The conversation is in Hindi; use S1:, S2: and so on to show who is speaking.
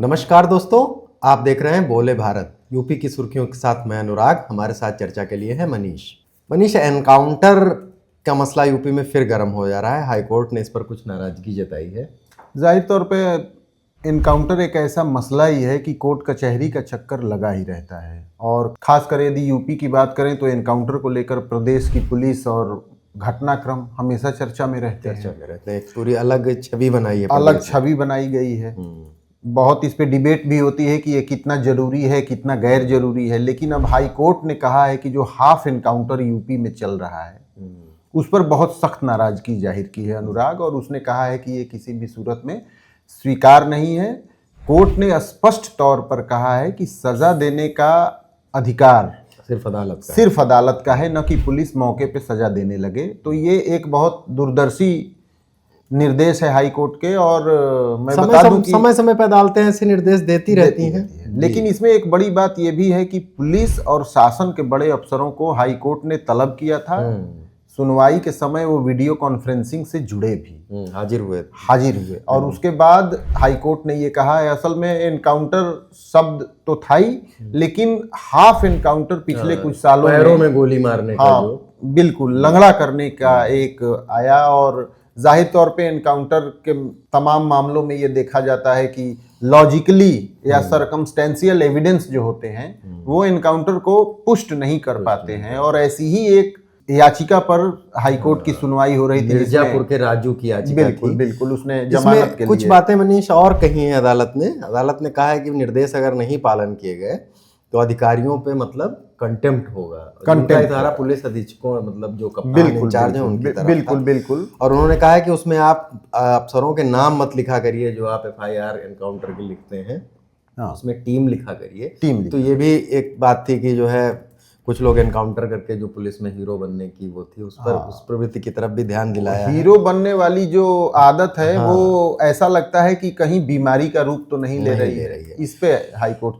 S1: नमस्कार दोस्तों, आप देख रहे हैं बोले भारत। यूपी की सुर्खियों के साथ मैं अनुराग। हमारे साथ चर्चा के लिए है मनीष। एनकाउंटर का मसला यूपी में फिर गर्म हो जा रहा है। हाईकोर्ट ने इस पर कुछ नाराजगी जताई है।
S2: जाहिर तौर पे इनकाउंटर एक ऐसा मसला ही है कि कोर्ट कचहरी का चक्कर लगा ही रहता है, और खासकर यदि यूपी की बात करें तो इनकाउंटर को लेकर प्रदेश की पुलिस और घटनाक्रम हमेशा चर्चा में रहते हैं।
S1: एक पूरी अलग छवि बनाई है,
S2: अलग छवि बनाई गई है। बहुत इस पे डिबेट भी होती है कि ये कितना जरूरी है, कितना गैर जरूरी है। लेकिन अब हाई कोर्ट ने कहा है कि जो हाफ इनकाउंटर यूपी में चल रहा है उस पर बहुत सख्त नाराजगी जाहिर की है अनुराग, और उसने कहा है कि ये किसी भी सूरत में स्वीकार नहीं है। कोर्ट ने स्पष्ट तौर पर कहा है कि सजा देने का अधिकार सिर्फ अदालत का है, न कि पुलिस मौके पे सजा देने लगे। तो ये एक बहुत दूरदर्शी निर्देश है हाई कोर्ट के, और मैं बता दूं कि
S1: समय समय पर अदालतें ऐसे निर्देश देती रहती हैं।
S2: लेकिन इसमें एक बड़ी बात यह भी है कि पुलिस और शासन के बड़े अफसरों को हाई कोर्ट ने तलब किया था। सुनवाई के समय वो वीडियो कॉन्फ्रेंसिंग से जुड़े भी
S1: हाजिर हुए
S2: और उसके बाद हाई कोर्ट ने ये कहा है, असल में एनकाउंटर शब्द तो था ही, लेकिन हाफ एनकाउंटर पिछले कुछ सालों
S1: पैरों में गोली मारने का
S2: बिल्कुल लंगड़ा करने का एक आया। और जाहिर तौर पे एनकाउंटर के तमाम मामलों में ये देखा जाता है कि लॉजिकली या सरकमस्टेंशियल एविडेंस जो होते हैं वो एनकाउंटर को पुष्ट नहीं कर पाते हैं। और ऐसी ही एक याचिका पर हाईकोर्ट की सुनवाई हो रही थी,
S1: मिर्जापुर के राजू की याचिका
S2: बिल्कुल उसने जमानत के लिए
S1: कुछ बातें मनीष और कही हैं। अदालत ने कहा है कि निर्देश अगर नहीं पालन किए गए तो अधिकारियों पे मतलब कंटेम्प्ट होगा। सारा पुलिस अधीक्षकों मतलब जो कप्तान इंचार्ज हैं उनकी तरफ
S2: बिल्कुल।
S1: और उन्होंने कहा है कि उसमें आप अफसरों के नाम मत लिखा करिए जो आप FIR एनकाउंटर के लिखते हैं, उसमें टीम लिखा करिए। तो ये भी एक बात थी कि जो है कुछ लोग एनकाउंटर करके जो पुलिस में हीरो बनने की वो थी, उस प्रवृत्ति की तरफ भी ध्यान दिलाया।
S2: हीरो बनने वाली जो आदत है वो ऐसा लगता है कि कहीं बीमारी का रूप तो नहीं ले रही है। इस पे हाईकोर्ट